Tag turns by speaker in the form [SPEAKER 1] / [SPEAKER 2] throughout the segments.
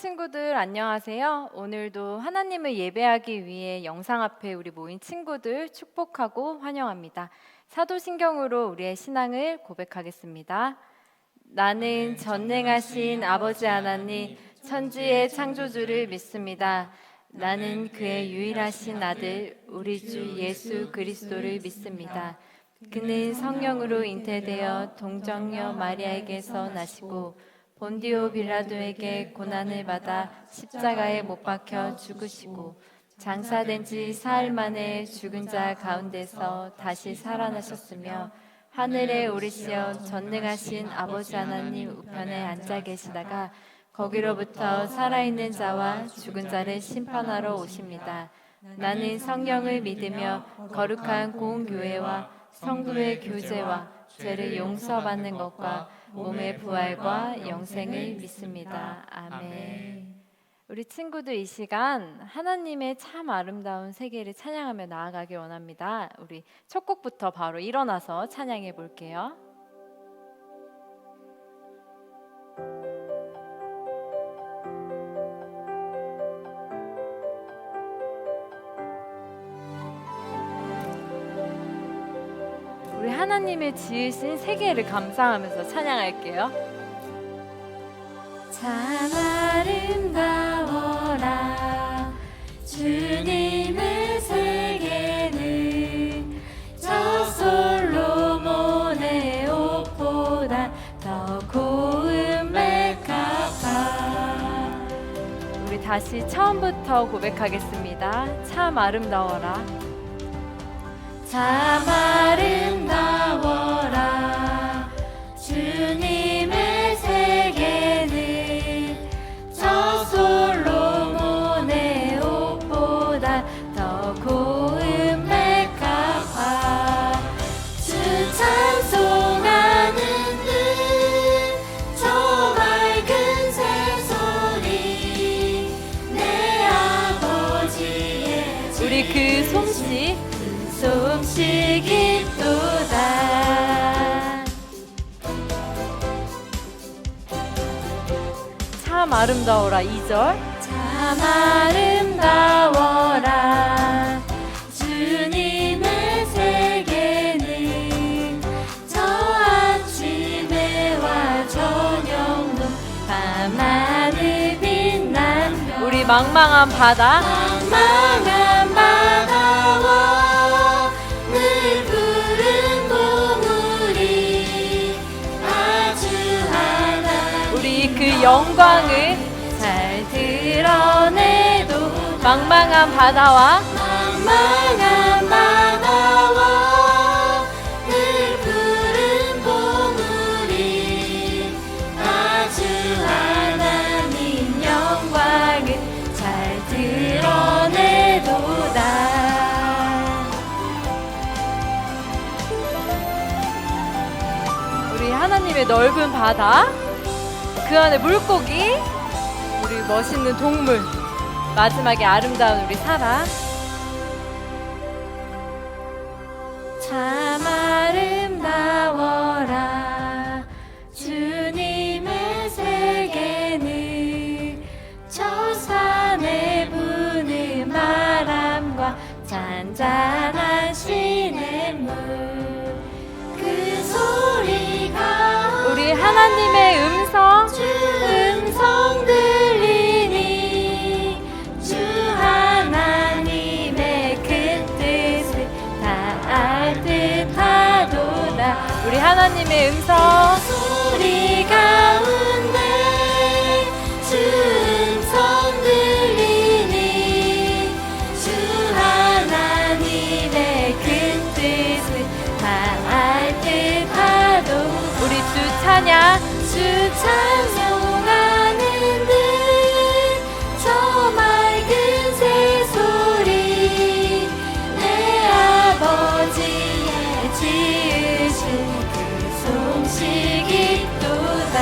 [SPEAKER 1] 친구들 안녕하세요. 오늘도 하나님을 예배하기 위해 영상 앞에 우리 모인 친구들 축복하고 환영합니다. 사도신경으로 우리의 신앙을 고백하겠습니다. 나는 전능하신 아버지 하나님 천지의 창조주를 믿습니다. 나는 그의 유일하신 아들 우리 주 예수 그리스도를 믿습니다. 그는 성령으로 잉태되어 동정녀 마리아에게서 나시고 본디오 빌라도에게 고난을 받아 십자가에 못 박혀 죽으시고 장사된 지 사흘 만에 죽은 자 가운데서 다시 살아나셨으며 하늘에 오르시어 전능하신 아버지 하나님 우편에 앉아 계시다가 거기로부터 살아있는 자와 죽은 자를 심판하러 오십니다. 나는 성령을 믿으며 거룩한 공교회와 성도의 교제와 죄를 용서받는 것과 몸의 부활과 영생을 믿습니다. 아멘. 우리 친구들 이 시간 하나님의 참 아름다운 세계를 찬양하며 나아가길 원합니다. 우리 첫 곡부터 바로 일어나서 찬양해 볼게요. 우리 하나님의 지으신 세계를 감상하면서 찬양할게요. 참 아름다워라 주님의 세계는 저 솔로몬의 옷보다 더 고운 백합화. 우리 다시 처음부터 고백하겠습니다. 참 아름다워라 참 아름다워라 주님의 세계는 저 솔로몬의 옷보다 더 고운 백합화. 주 찬송하는 듯 저 맑은 새소리 내 아버지의 집 우리 그 솜씨 솜씨기도다. 참 아름다워라 2절 참 아름다워라 주님의 세계는 저 아침에와 저녁도 밤하늘 빛난 우리 망망한 바다 망망한 바다와 그 영광을 잘 드러내도 망망한 바다와 늘 푸른 보물이 아주 하나님 영광을 잘 드러내도다. 우리 하나님의 넓은 바다 그 안에 물고기, 우리 멋있는 동물, 마지막에 아름다운 우리 사랑. 참 아름다워라 주님의 세계는 저 산에 부는 바람과 잔잔한 시냇물 그 소리가 우리 하나님의 음성 들리니 주 하나님의 큰 뜻을 다 알 듯하도다. 우리 하나님의 음성 소리 가운데 주 음성 들리니 주 하나님의 큰 뜻을 다 알 듯하도 우리 주 찬양 주 찬송하는 듯 저 맑은 새소리 내 아버지의 지으신 그 솜씨기도다.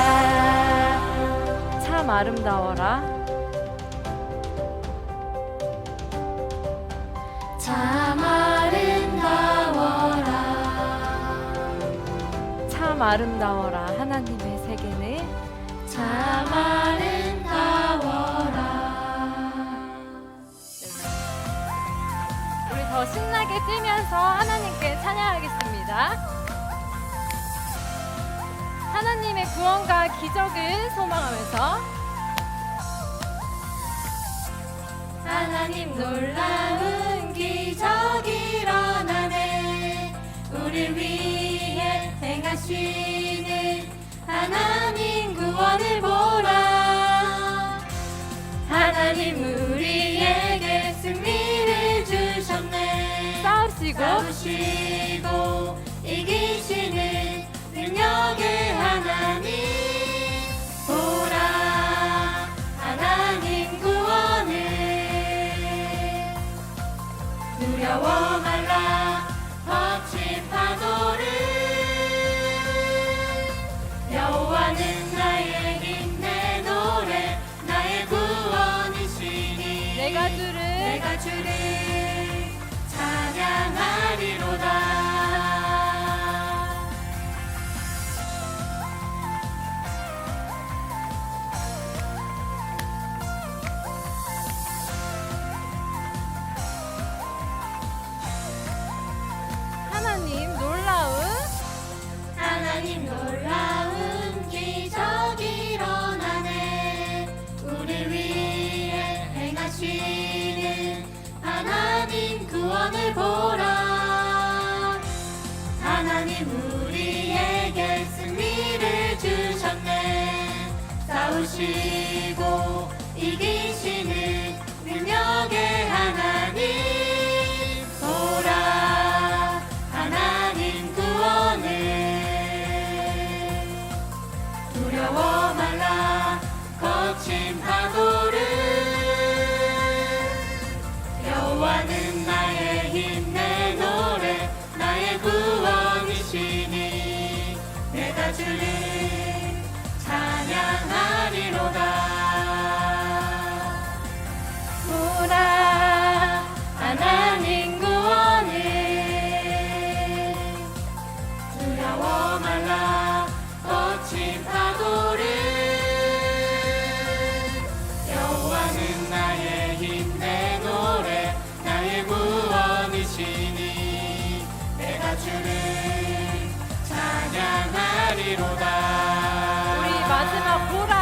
[SPEAKER 1] 참 아름다워라 참 아름다워라 참 아름다워라 하나님의 세계는 참 아름다워 더 신나게 뛰면서 하나님께 찬양하겠습니다. 하나님의 구원과 기적을 소망하면서
[SPEAKER 2] 하나님 놀라운 기적이 일어나네. 우릴 위해 행하시는 하나님 구원을 보라. 하나님 우리에게 승리를 주셨네. 싸우시고 이기시는 능력의 하나님 보라. 하나님 구원을 두려워 말라. 거친 파도를 여호와는 나의 힘 내 노래 나의 구원이시니
[SPEAKER 1] 내가 주를
[SPEAKER 2] 찬양하리로다.
[SPEAKER 1] 하나님
[SPEAKER 2] 놀라운 기적이 일어나네. 우리 위해 행하시는 하나님 구원을 보라. 하나님 우리에게 승리를 주셨네. 싸우시고 이기시는 능력의 하나님 보라. 하나님 구원을 두려워 말라. 거친 파도를 여호와는 나의 힘 내 노래 나의 구원이시니 내가 주를 찬양하리로다. 보라. 하나님 구원을 두려워 말라. 거친 파도를 여호와는 나의 힘 내 노래 나의 구원이시니 내가 주를 찬양하리로다.
[SPEAKER 1] 우리 마지막 보라.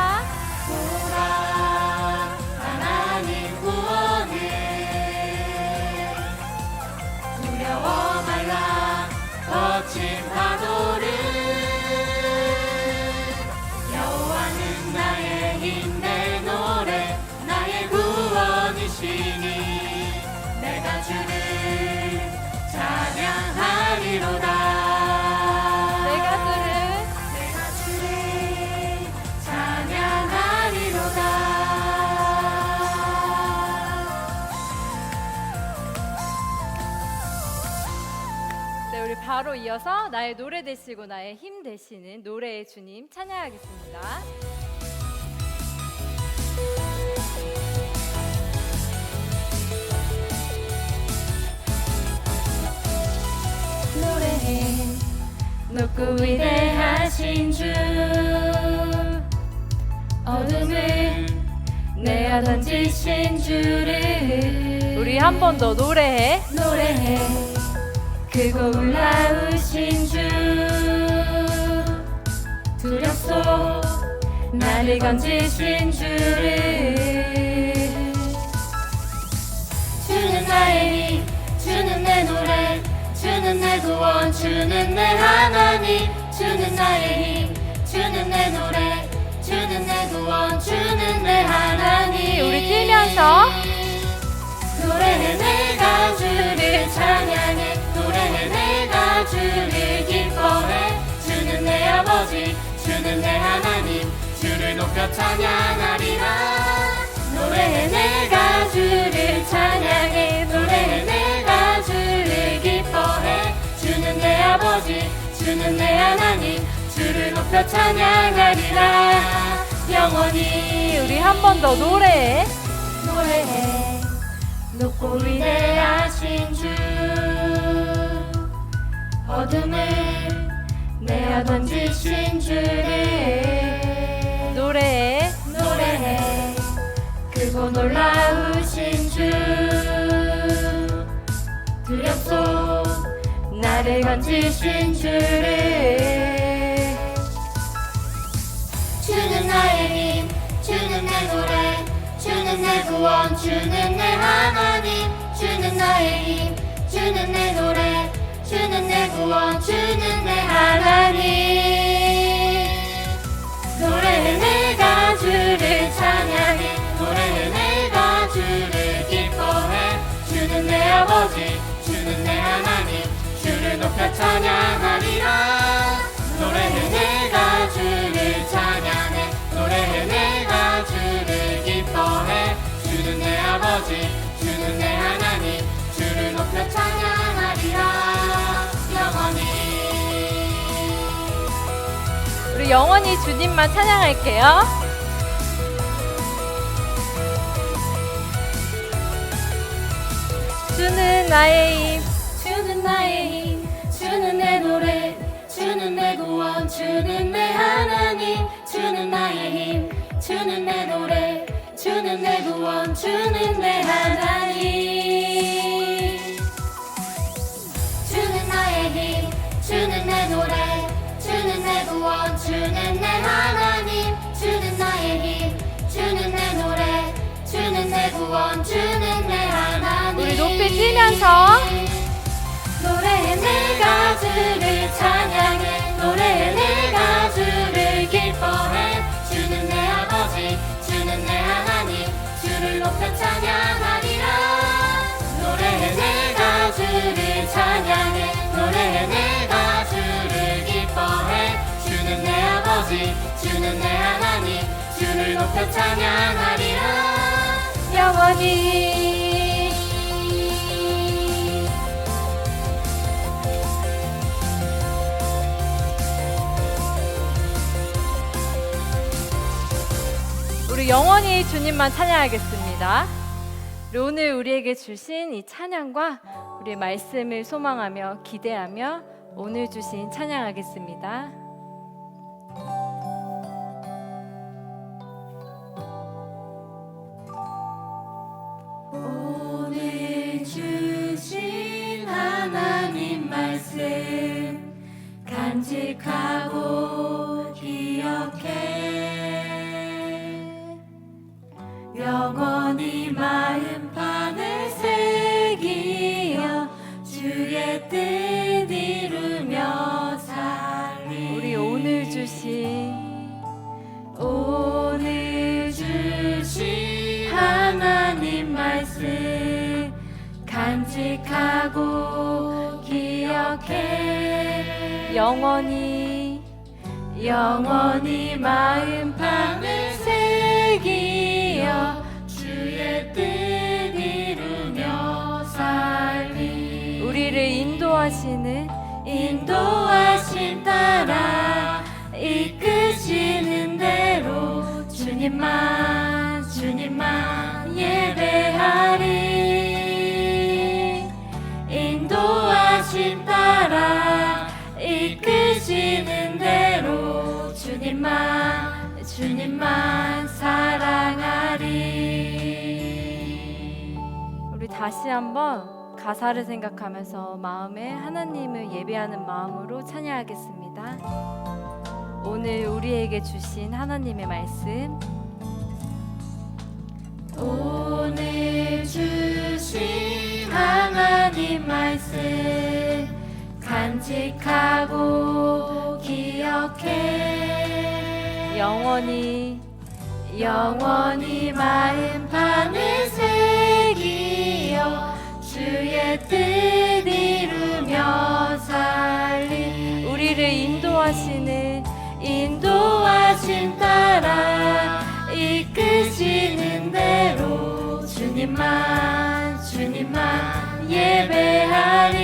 [SPEAKER 2] 하나님 구원을 두려워 말라. 거친 파도를 여호와는 나의 힘 내 노래 나의 구원이시니 내가 주를 찬양하리로다.
[SPEAKER 1] 내가
[SPEAKER 2] 주를 찬양하리로다.
[SPEAKER 1] 네, 우리 바로 이어서 나의 노래 되시고 나의 힘 되시는 노래의 주님 찬양하겠습니다.
[SPEAKER 2] 노래해 높고 위대하신 주. 어둠을 내어 던지신 주를
[SPEAKER 1] 우리 한 번 더 노래해.
[SPEAKER 2] 크고 놀라우신 주. 두렵소 나를 건지신 주를. 주는 나의 힘 주는 내 노래 주는 내 구원 주는 내 하나님. 주는 나의 힘 주는 내 노래 주는 내 구원 주는 내 하나님.
[SPEAKER 1] 우리 뛰면서
[SPEAKER 2] 노래해 내가 주를 찬양해. 노래해 내가 주를 기뻐해. 주는 내 아버지 주는 내 하나님. 주를 높여 찬양하리라. 노래해 내가 주를 찬양해. 노래해 내가 주를 기뻐해. 주는 내 아버지 주는 내 하나님. 주를 높여 찬양하리라. 영원히
[SPEAKER 1] 우리 한 번 더 노래해.
[SPEAKER 2] 높고 위대하신 주. 어둠을 내어 던지신 주를.
[SPEAKER 1] 노래해.
[SPEAKER 2] 크고 놀라우신 주. 주옵소서. 나를 건지신 주를. 주는 나의 힘, 주는 내 노래, 주는 내 구원, 주는 내 하나님. 주는 나의 힘, 주는 내 노래, 주는 내 구원, 주는 내 하나님. 노래해 내가 주를 찬양해, 노래해 내가 주를 기뻐해. 주는 내 아버지, 주는 내 하나님, 주를 높여 찬양하리라. 노래해 내가 주를 찬양해, 노래해 내가 주를 기뻐해. 주는 내 아버지, 주는 내 하나님, 주를 높여 찬양하리라. 영원히.
[SPEAKER 1] 우리 영원히 주님만 찬양할게요. 주는 나의 힘,
[SPEAKER 2] 주는 나의 힘, 주는 내 노래, 주는 내 구원, 주는 내 하나님. 주는 나의 힘, 주는 내 노래, 주는 내 구원, 주는 내 하나님. 주는 나의 힘, 주는 내 노래, 주는 내 구원, 주는 내 하나님. 주는 나의 힘, 주는 내 노래, 주는 내 구원, 주는 내 하나님.
[SPEAKER 1] 우리 높이 뛰면서
[SPEAKER 2] 노래해 내가 주를 찬양해, 노래해 내가 주를 기뻐해. 주는 내 아버지, 주는 내 하나님, 주를 높여 찬양하리라. 노래해 내가 주를 찬양해, 노래해 내가 주를 기뻐해. 주는 내 아버지, 주는 내 하나님, 주를 높여 찬양하리라. 영원히.
[SPEAKER 1] 우리 영원히 주님만 찬양하겠습니다. 오늘 우리에게 주신 이 찬양과 우리의 말씀을 소망하며 기대하며 오늘 주신 찬양하겠습니다.
[SPEAKER 2] 오늘 주신 하나님 말씀 간직하고 기억해. 영원히 마음판에 새기어 주의 뜻 이루며 살리.
[SPEAKER 1] 우리 오늘 주신
[SPEAKER 2] 하나님 말씀 간직하고 기억해.
[SPEAKER 1] 영원히
[SPEAKER 2] 마음판에 새기어 주의 뜻 이루며 살리.
[SPEAKER 1] 우리를
[SPEAKER 2] 인도하신 따라 이끄시는 대로 주님만 예배하리. 인도하신 따라 이끄시는 대로 주님만 사랑하리.
[SPEAKER 1] 우리 다시 한번 가사를 생각하면서 마음에 하나님을 예배하는 마음으로 찬양하겠습니다. 오늘 우리에게 주신 하나님의 말씀,
[SPEAKER 2] 오늘 주신 하나님 말씀 간직하고 기억해.
[SPEAKER 1] 영원히
[SPEAKER 2] 마음판에 새기어 주의 뜻 이루며 살리.
[SPEAKER 1] 우리를
[SPEAKER 2] 인도하신 따라 이끄시는 대로 주님만 예배하리.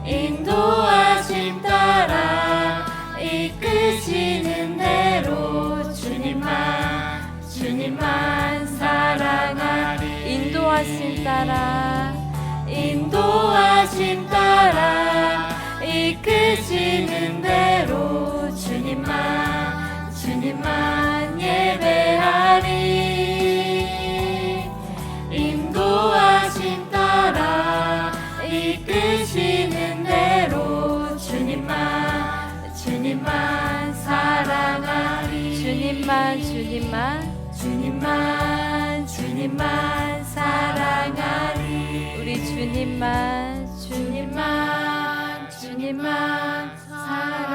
[SPEAKER 2] 인도하신 따라 이끄시는 대로 주님만 사랑하리.
[SPEAKER 1] 인도하신
[SPEAKER 2] 따라 이끄시는 대로 주님만 예배하리. 인도하신 따라 주님만 사랑하리
[SPEAKER 1] 주님만 주님만
[SPEAKER 2] 주님만 사랑하리
[SPEAKER 1] 우리 주님만
[SPEAKER 2] 주님만 사랑하리.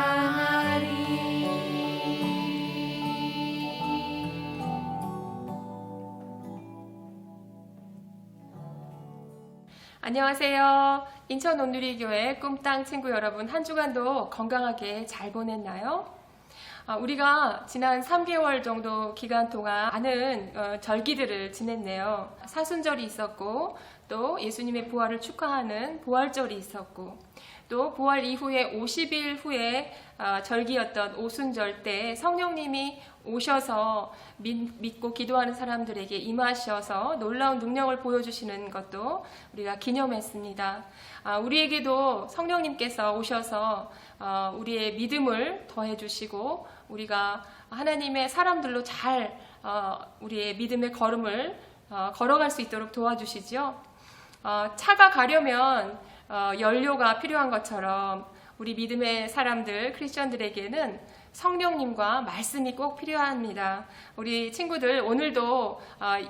[SPEAKER 3] 안녕하세요. 인천 온누리교회 꿈땅 친구 여러분, 한 주간도 건강하게 잘 보냈나요? 우리가 지난 3개월 정도 기간 동안 많은 절기들을 지냈네요. 사순절이 있었고, 또 예수님의 부활을 축하하는 부활절이 있었고, 또 부활 이후에 50일 후에 절기였던 오순절 때 성령님이 오셔서 믿고 기도하는 사람들에게 임하셔서 놀라운 능력을 보여주시는 것도 우리가 기념했습니다. 우리에게도 성령님께서 오셔서 우리의 믿음을 더해주시고 우리가 하나님의 사람들로 잘 우리의 믿음의 걸음을 걸어갈 수 있도록 도와주시죠. 차가 가려면 연료가 필요한 것처럼 우리 믿음의 사람들, 크리스천들에게는 성령님과 말씀이 꼭 필요합니다. 우리 친구들 오늘도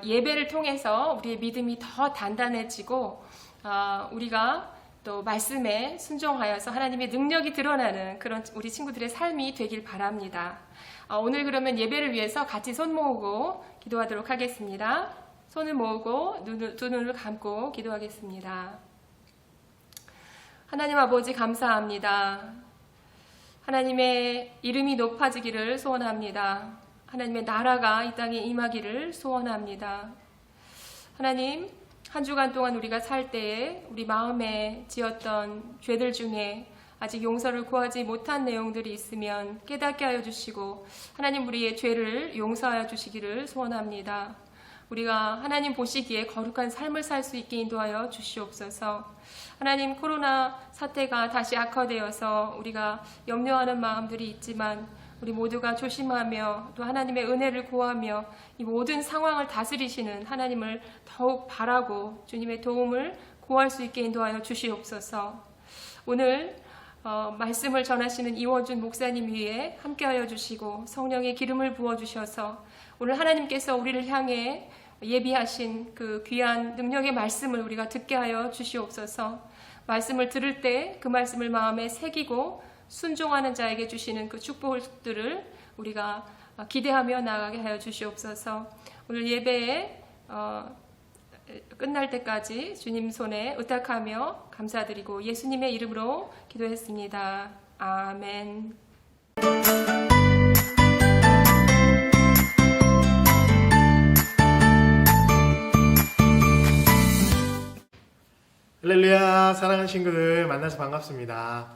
[SPEAKER 3] 예배를 통해서 우리의 믿음이 더 단단해지고 우리가 또 말씀에 순종하여서 하나님의 능력이 드러나는 그런 우리 친구들의 삶이 되길 바랍니다. 오늘 그러면 예배를 위해서 같이 손 모으고 기도하도록 하겠습니다. 손을 모으고 두 눈을 감고 기도하겠습니다. 하나님 아버지 감사합니다. 하나님의 이름이 높아지기를 소원합니다. 하나님의 나라가 이 땅에 임하기를 소원합니다. 하나님, 한 주간 동안 우리가 살 때에 우리 마음에 지었던 죄들 중에 아직 용서를 구하지 못한 내용들이 있으면 깨닫게 하여 주시고 하나님 우리의 죄를 용서하여 주시기를 소원합니다. 우리가 하나님 보시기에 거룩한 삶을 살 수 있게 인도하여 주시옵소서. 하나님, 코로나 사태가 다시 악화되어서 우리가 염려하는 마음들이 있지만 우리 모두가 조심하며 또 하나님의 은혜를 구하며 이 모든 상황을 다스리시는 하나님을 더욱 바라고 주님의 도움을 구할 수 있게 인도하여 주시옵소서. 오늘 말씀을 전하시는 이원준 목사님 위에 함께하여 주시고 성령의 기름을 부어주셔서 오늘 하나님께서 우리를 향해 예비하신 그 귀한 능력의 말씀을 우리가 듣게 하여 주시옵소서. 말씀을 들을 때 그 말씀을 마음에 새기고 순종하는 자에게 주시는 그 축복들을 우리가 기대하며 나아가게 하여 주시옵소서. 오늘 예배에 끝날 때까지 주님 손에 의탁하며 감사드리고 예수님의 이름으로 기도했습니다. 아멘.
[SPEAKER 4] 할렐루야, 사랑하는 친구들 만나서 반갑습니다.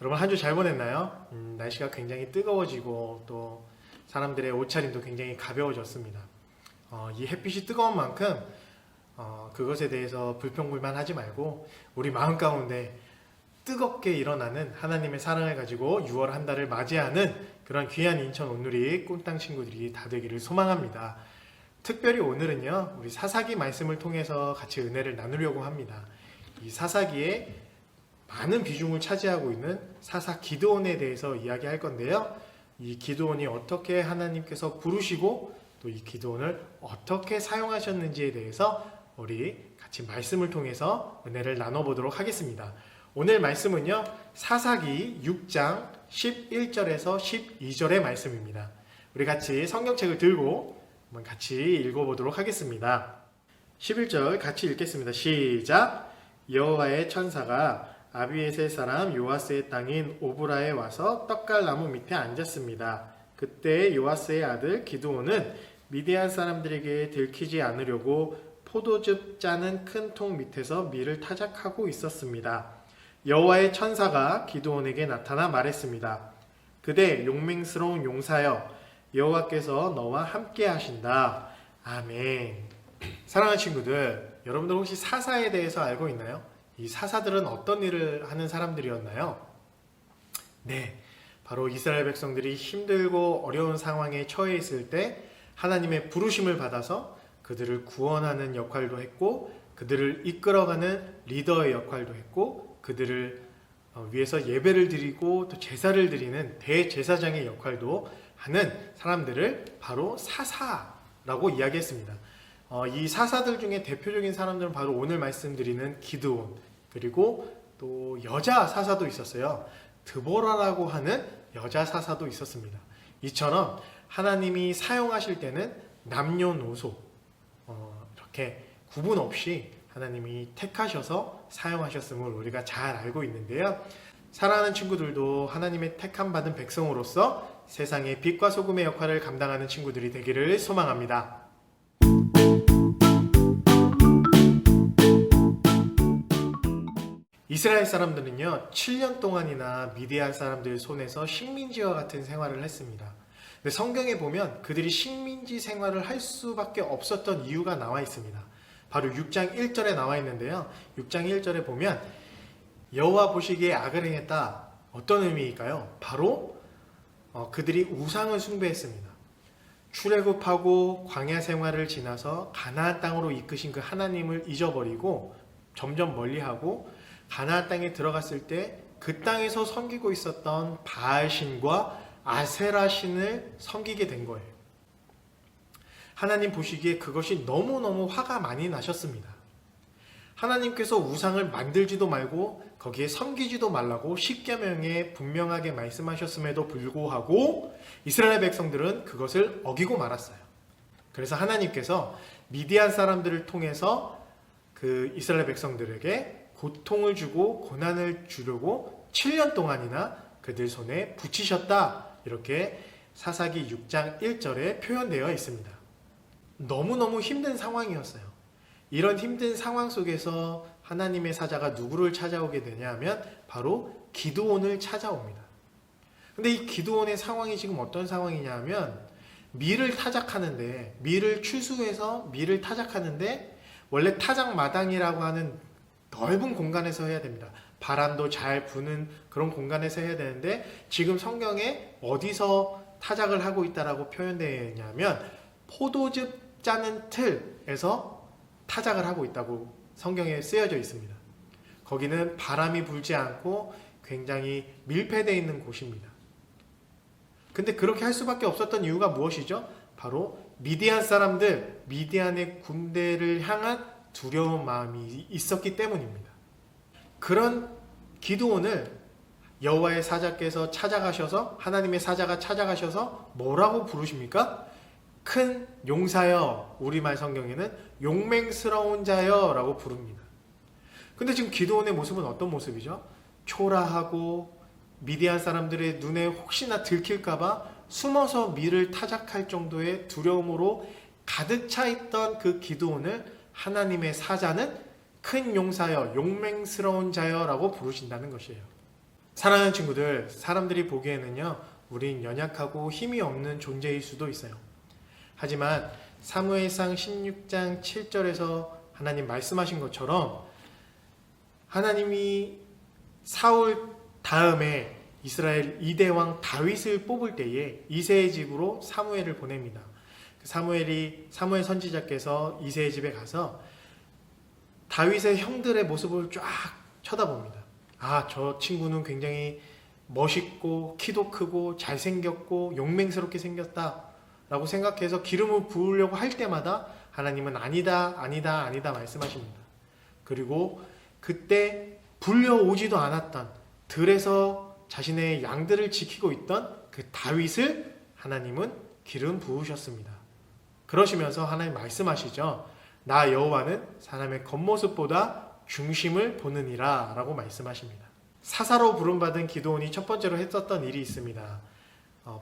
[SPEAKER 4] 여러분 한 주 잘 보냈나요? 날씨가 굉장히 뜨거워지고 또 사람들의 옷차림도 굉장히 가벼워졌습니다. 이 햇빛이 뜨거운 만큼 그것에 대해서 불평불만하지 말고 우리 마음 가운데 뜨겁게 일어나는 하나님의 사랑을 가지고 6월 한 달을 맞이하는 그런 귀한 인천 온누리 꿈땅 친구들이 다 되기를 소망합니다. 특별히 오늘은요, 우리 사사기 말씀을 통해서 같이 은혜를 나누려고 합니다. 이 사사기에 많은 비중을 차지하고 있는 사사 기드온에 대해서 이야기할 건데요. 이 기드온이 어떻게 하나님께서 부르시고 또 이 기드온을 어떻게 사용하셨는지에 대해서 우리 같이 말씀을 통해서 은혜를 나눠보도록 하겠습니다. 오늘 말씀은요, 사사기 6장 11절에서 12절의 말씀입니다. 우리 같이 성경책을 들고 한번 같이 읽어보도록 하겠습니다. 11절 같이 읽겠습니다. 시작! 여호와의 천사가 아비에셀 사람 요아스의 땅인 오브라에 와서 떡갈나무 밑에 앉았습니다. 그때 요아스의 아들 기드온은 미디안 사람들에게 들키지 않으려고 포도즙 짜는 큰 통 밑에서 밀을 타작하고 있었습니다. 여호와의 천사가 기드온에게 나타나 말했습니다. 그대 용맹스러운 용사여, 여호와께서 너와 함께 하신다. 아멘. 사랑하는 친구들, 여러분들 혹시 사사에 대해서 알고 있나요? 이 사사들은 어떤 일을 하는 사람들이었나요? 네, 바로 이스라엘 백성들이 힘들고 어려운 상황에 처해 있을 때 하나님의 부르심을 받아서 그들을 구원하는 역할도 했고, 그들을 이끌어가는 리더의 역할도 했고, 그들을 위에서 예배를 드리고 또 제사를 드리는 대제사장의 역할도 하는 사람들을 바로 사사라고 이야기했습니다. 이 사사들 중에 대표적인 사람들은 바로 오늘 말씀드리는 기드온, 그리고 또 여자 사사도 있었어요. 드보라라고 하는 여자 사사도 있었습니다. 이처럼 하나님이 사용하실 때는 남녀노소 이렇게 구분 없이 하나님이 택하셔서 사용하셨음을 우리가 잘 알고 있는데요. 사랑하는 친구들도 하나님의 택함 받은 백성으로서 세상의 빛과 소금의 역할을 감당하는 친구들이 되기를 소망합니다. 이스라엘 사람들은요, 7년 동안이나 미디안 사람들 손에서 식민지와 같은 생활을 했습니다. 근데 성경에 보면 그들이 식민지 생활을 할 수밖에 없었던 이유가 나와 있습니다. 바로 6장 1절에 나와 있는데요. 6장 1절에 보면 여호와 보시기에 악을 행했다. 어떤 의미일까요? 바로 그들이 우상을 숭배했습니다. 출애굽하고 광야 생활을 지나서 가나안 땅으로 이끄신 그 하나님을 잊어버리고 점점 멀리하고 가나안 땅에 들어갔을 때 그 땅에서 섬기고 있었던 바알신과 아세라신을 섬기게 된 거예요. 하나님 보시기에 그것이 너무너무 화가 많이 나셨습니다. 하나님께서 우상을 만들지도 말고 거기에 섬기지도 말라고 십계명에 분명하게 말씀하셨음에도 불구하고 이스라엘 백성들은 그것을 어기고 말았어요. 그래서 하나님께서 미디안 사람들을 통해서 그 이스라엘 백성들에게 고통을 주고 고난을 주려고 7년 동안이나 그들 손에 붙이셨다. 이렇게 사사기 6장 1절에 표현되어 있습니다. 너무너무 힘든 상황이었어요. 이런 힘든 상황 속에서 하나님의 사자가 누구를 찾아오게 되냐면 바로 기드온을 찾아옵니다. 근데 이 기드온의 상황이 지금 어떤 상황이냐 하면 밀을 타작하는데, 밀을 추수해서 밀을 타작하는데 원래 타작 마당이라고 하는 넓은 공간에서 해야 됩니다. 바람도 잘 부는 그런 공간에서 해야 되는데 지금 성경에 어디서 타작을 하고 있다라고 표현되어 있냐면 포도즙 짜는 틀에서 타작을 하고 있다고 성경에 쓰여져 있습니다. 거기는 바람이 불지 않고 굉장히 밀폐되어 있는 곳입니다. 근데 그렇게 할 수밖에 없었던 이유가 무엇이죠? 바로 미디안 사람들, 미디안의 군대를 향한 두려운 마음이 있었기 때문입니다. 그런 기드온을 여호와의 사자께서 찾아가셔서, 하나님의 사자가 찾아가셔서 뭐라고 부르십니까? 큰 용사여, 우리말 성경에는 용맹스러운 자여 라고 부릅니다. 근데 지금 기드온의 모습은 어떤 모습이죠? 초라하고 미디안 사람들의 눈에 혹시나 들킬까봐 숨어서 밀을 타작할 정도의 두려움으로 가득 차 있던 그 기드온을 하나님의 사자는 큰 용사여, 용맹스러운 자여 라고 부르신다는 것이에요. 사랑하는 친구들, 사람들이 보기에는요, 우린 연약하고 힘이 없는 존재일 수도 있어요. 하지만 사무엘상 16장 7절에서 하나님 말씀하신 것처럼 하나님이 사울 다음에 이스라엘 2대 왕 다윗을 뽑을 때에 이새의 집으로 사무엘을 보냅니다. 사무엘 선지자께서 이새의 집에 가서 다윗의 형들의 모습을 쫙 쳐다봅니다. 아, 저 친구는 굉장히 멋있고 키도 크고 잘생겼고 용맹스럽게 생겼다 라고 생각해서 기름을 부으려고 할 때마다 하나님은 아니다 말씀하십니다. 그리고 그때 불려오지도 않았던 들에서 자신의 양들을 지키고 있던 그 다윗을 하나님은 기름 부으셨습니다. 그러시면서 하나님 말씀하시죠. 나 여호와는 사람의 겉모습보다 중심을 보느니라 라고 말씀하십니다. 사사로 부름받은 기드온이 첫 번째로 했었던 일이 있습니다.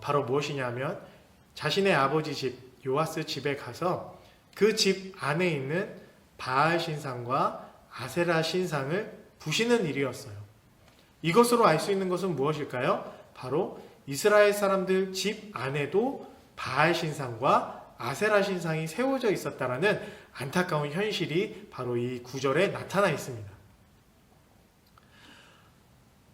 [SPEAKER 4] 바로 무엇이냐면 자신의 아버지 집 요아스 집에 가서 그 집 안에 있는 바알 신상과 아세라 신상을 부시는 일이었어요. 이것으로 알 수 있는 것은 무엇일까요? 바로 이스라엘 사람들 집 안에도 바알 신상과 아세라 신상이 세워져 있었다라는 안타까운 현실이 바로 이 구절에 나타나 있습니다.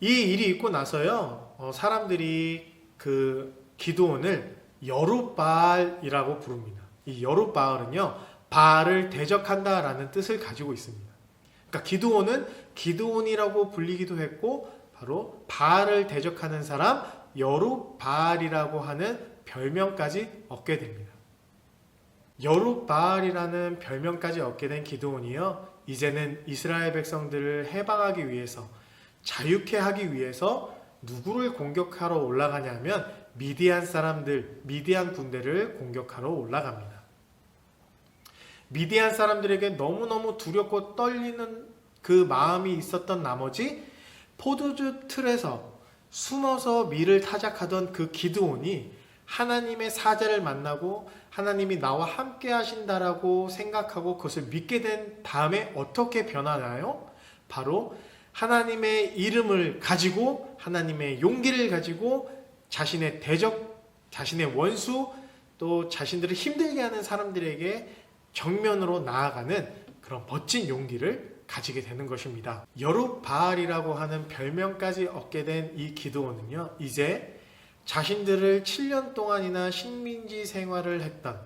[SPEAKER 4] 이 일이 있고 나서요, 사람들이 그 기드온을 여룻바알이라고 부릅니다. 이 여룻바알은요, 바알을 대적한다라는 뜻을 가지고 있습니다. 그러니까 기드온은 기드온이라고 불리기도 했고 바로 바알을 대적하는 사람 여룹바알이라고 하는 별명까지 얻게 됩니다. 여룹바알이라는 별명까지 얻게 된 기드온이요, 이제는 이스라엘 백성들을 해방하기 위해서, 자유케 하기 위해서 누구를 공격하러 올라가냐면 미디안 사람들, 미디안 군대를 공격하러 올라갑니다. 미디안 사람들에게 너무너무 두렵고 떨리는 그 마음이 있었던 나머지 포도주 틀에서 숨어서 밀을 타작하던 그 기드온이 하나님의 사자를 만나고 하나님이 나와 함께 하신다라고 생각하고 그것을 믿게 된 다음에 어떻게 변하나요? 바로 하나님의 이름을 가지고, 하나님의 용기를 가지고 자신의 대적, 자신의 원수, 또 자신들을 힘들게 하는 사람들에게 정면으로 나아가는 그런 멋진 용기를 가지게 되는 것입니다. 여룹바알이라고 하는 별명까지 얻게 된 이 기드온은요, 이제 자신들을 7년 동안이나 식민지 생활을 했던,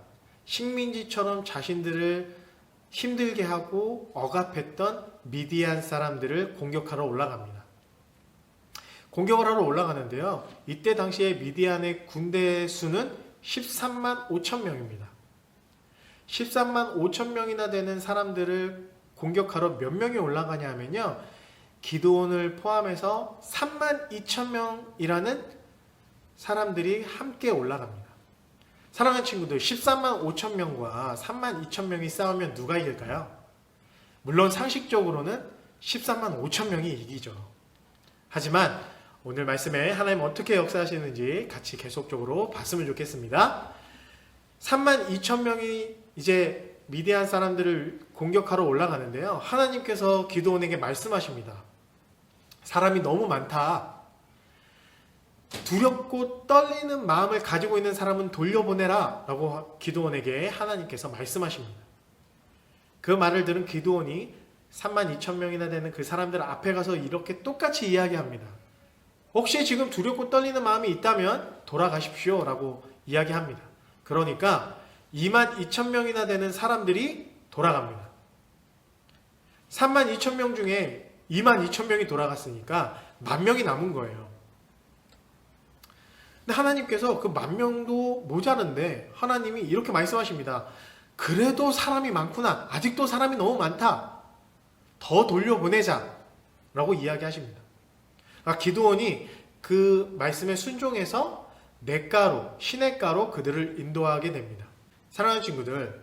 [SPEAKER 4] 식민지처럼 자신들을 힘들게 하고 억압했던 미디안 사람들을 공격하러 올라갑니다. 공격을 하러 올라가는데요, 이때 당시에 미디안의 군대 수는 13만 5천 명입니다. 13만 5천 명이나 되는 사람들을 공격하러 몇 명이 올라가냐 하면요, 기드온을 포함해서 3만 2천 명이라는 사람들이 함께 올라갑니다. 사랑하는 친구들, 13만 5천 명과 3만 2천 명이 싸우면 누가 이길까요? 물론 상식적으로는 13만 5천 명이 이기죠. 하지만 오늘 말씀에 하나님 어떻게 역사하시는지 같이 계속적으로 봤으면 좋겠습니다. 3만 2천 명이 이제 미디안 사람들을 공격하러 올라가는데요, 하나님께서 기드온에게 말씀하십니다. 사람이 너무 많다. 두렵고 떨리는 마음을 가지고 있는 사람은 돌려보내라 라고 기드온에게 하나님께서 말씀하십니다. 그 말을 들은 기드온이 3만 2천 명이나 되는 그 사람들 앞에 가서 이렇게 똑같이 이야기합니다. 혹시 지금 두렵고 떨리는 마음이 있다면 돌아가십시오 라고 이야기합니다. 그러니까 2만 2천 명이나 되는 사람들이 돌아갑니다. 3만 2천 명 중에 2만 2천 명이 돌아갔으니까 10,000명이 남은 거예요. 근데 하나님께서 그 10,000명도 모자른데 하나님이 이렇게 말씀하십니다. 그래도 사람이 많구나. 아직도 사람이 너무 많다. 더 돌려보내자 라고 이야기하십니다. 기드온이 그 말씀에 순종해서 냇가로, 시냇가로 그들을 인도하게 됩니다. 사랑하는 친구들,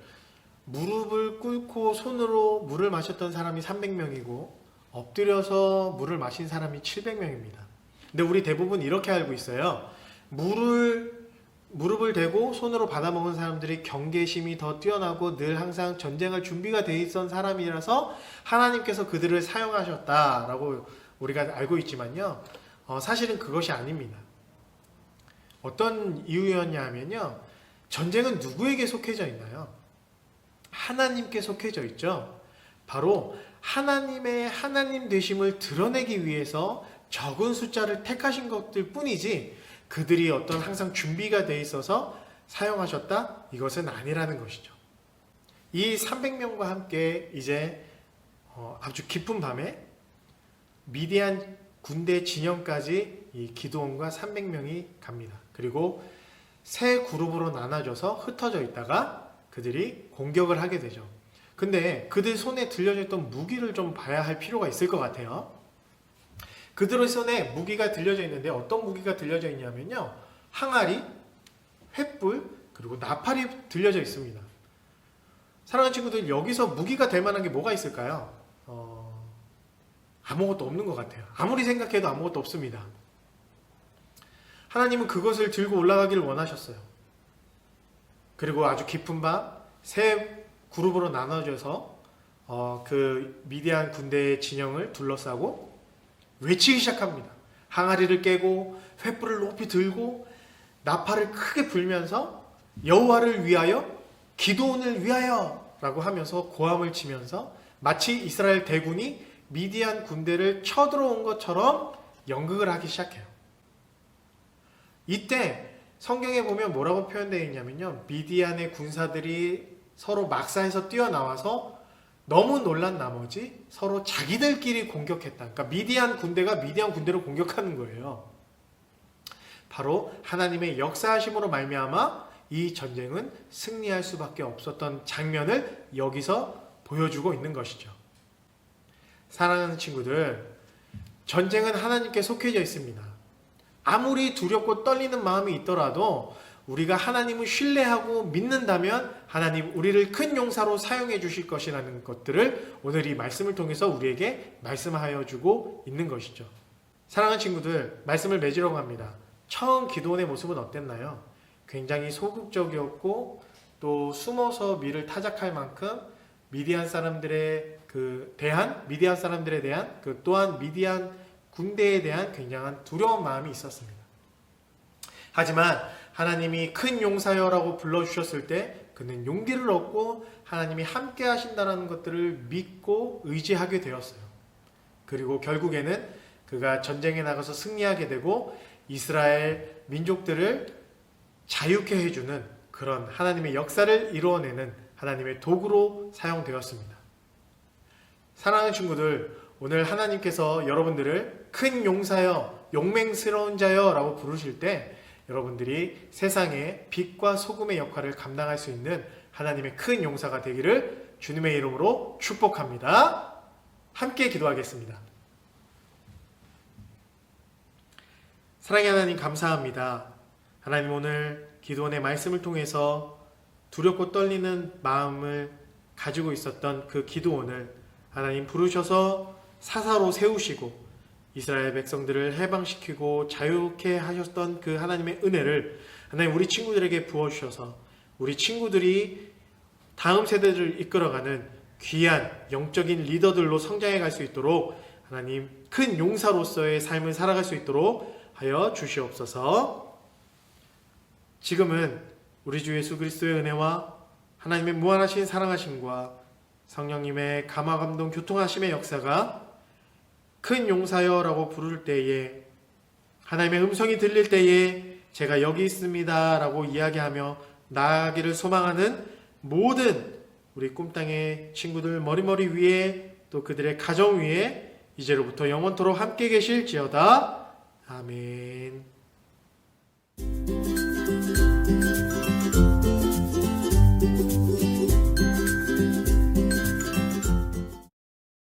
[SPEAKER 4] 무릎을 꿇고 손으로 물을 마셨던 사람이 300명이고 엎드려서 물을 마신 사람이 700명입니다. 근데 우리 대부분 이렇게 알고 있어요. 무릎을 대고 손으로 받아먹은 사람들이 경계심이 더 뛰어나고 늘 항상 전쟁할 준비가 돼 있던 사람이라서 하나님께서 그들을 사용하셨다라고 우리가 알고 있지만요, 사실은 그것이 아닙니다. 어떤 이유였냐 하면요, 전쟁은 누구에게 속해져 있나요? 하나님께 속해져 있죠. 바로 하나님의 하나님 되심을 드러내기 위해서 적은 숫자를 택하신 것들 뿐이지 그들이 어떤 항상 준비가 돼 있어서 사용하셨다? 이것은 아니라는 것이죠. 이 300명과 함께 이제 아주 깊은 밤에 미디안 군대 진영까지 이 기드온과 300명이 갑니다. 그리고 세 그룹으로 나눠져서 흩어져 있다가 그들이 공격을 하게 되죠. 근데 그들 손에 들려져 있던 무기를 좀 봐야 할 필요가 있을 것 같아요. 그들의 손에 무기가 들려져 있는데 어떤 무기가 들려져 있냐면요, 항아리, 횃불, 그리고 나팔이 들려져 있습니다. 사랑하는 친구들, 여기서 무기가 될 만한 게 뭐가 있을까요? 아무것도 없는 것 같아요. 아무리 생각해도 아무것도 없습니다. 하나님은 그것을 들고 올라가기를 원하셨어요. 그리고 아주 깊은 밤 세 그룹으로 나눠져서 그 미디안 군대의 진영을 둘러싸고 외치기 시작합니다. 항아리를 깨고 횃불을 높이 들고 나팔을 크게 불면서 여호와를 위하여, 기드온을 위하여 라고 하면서 고함을 치면서 마치 이스라엘 대군이 미디안 군대를 쳐들어온 것처럼 연극을 하기 시작해요. 이때 성경에 보면 뭐라고 표현되어 있냐면요, 미디안의 군사들이 서로 막사에서 뛰어나와서 너무 놀란 나머지 서로 자기들끼리 공격했다. 그러니까 미디안 군대가 미디안 군대를 공격하는 거예요. 바로 하나님의 역사하심으로 말미암아 이 전쟁은 승리할 수밖에 없었던 장면을 여기서 보여주고 있는 것이죠. 사랑하는 친구들, 전쟁은 하나님께 속해져 있습니다. 아무리 두렵고 떨리는 마음이 있더라도 우리가 하나님을 신뢰하고 믿는다면 하나님 우리를 큰 용사로 사용해 주실 것이라는 것들을 오늘 이 말씀을 통해서 우리에게 말씀하여 주고 있는 것이죠. 사랑하는 친구들, 말씀을 맺으러 갑니다. 처음 기도원의 모습은 어땠나요? 굉장히 소극적이었고 또 숨어서 미를 타작할 만큼 미디안 사람들에 대한 또한 미디안 군대에 대한 굉장한 두려운 마음이 있었습니다. 하지만 하나님이 큰 용사여라고 불러주셨을 때 그는 용기를 얻고 하나님이 함께 하신다는 것들을 믿고 의지하게 되었어요. 그리고 결국에는 그가 전쟁에 나가서 승리하게 되고 이스라엘 민족들을 자유케 해주는 그런 하나님의 역사를 이루어내는 하나님의 도구로 사용되었습니다. 사랑하는 친구들, 오늘 하나님께서 여러분들을 큰 용사여, 용맹스러운 자여 라고 부르실 때 여러분들이 세상에 빛과 소금의 역할을 감당할 수 있는 하나님의 큰 용사가 되기를 주님의 이름으로 축복합니다. 함께 기도하겠습니다. 사랑의 하나님, 감사합니다. 하나님, 오늘 기도원의 말씀을 통해서 두렵고 떨리는 마음을 가지고 있었던 그 기도원을 하나님 부르셔서 사사로 세우시고 이스라엘 백성들을 해방시키고 자유케 하셨던 그 하나님의 은혜를 하나님 우리 친구들에게 부어주셔서 우리 친구들이 다음 세대를 이끌어가는 귀한 영적인 리더들로 성장해 갈 수 있도록 하나님 큰 용사로서의 삶을 살아갈 수 있도록 하여 주시옵소서. 지금은 우리 주 예수 그리스도의 은혜와 하나님의 무한하신 사랑하심과 성령님의 감화감동 교통하심의 역사가 큰 용사여라고 부를 때에 하나님의 음성이 들릴 때에 제가 여기 있습니다 라고 이야기하며 나아가기를 소망하는 모든 우리 꿈땅의 친구들 머리머리 위에 또 그들의 가정 위에 이제로부터 영원토록 함께 계실지어다. 아멘.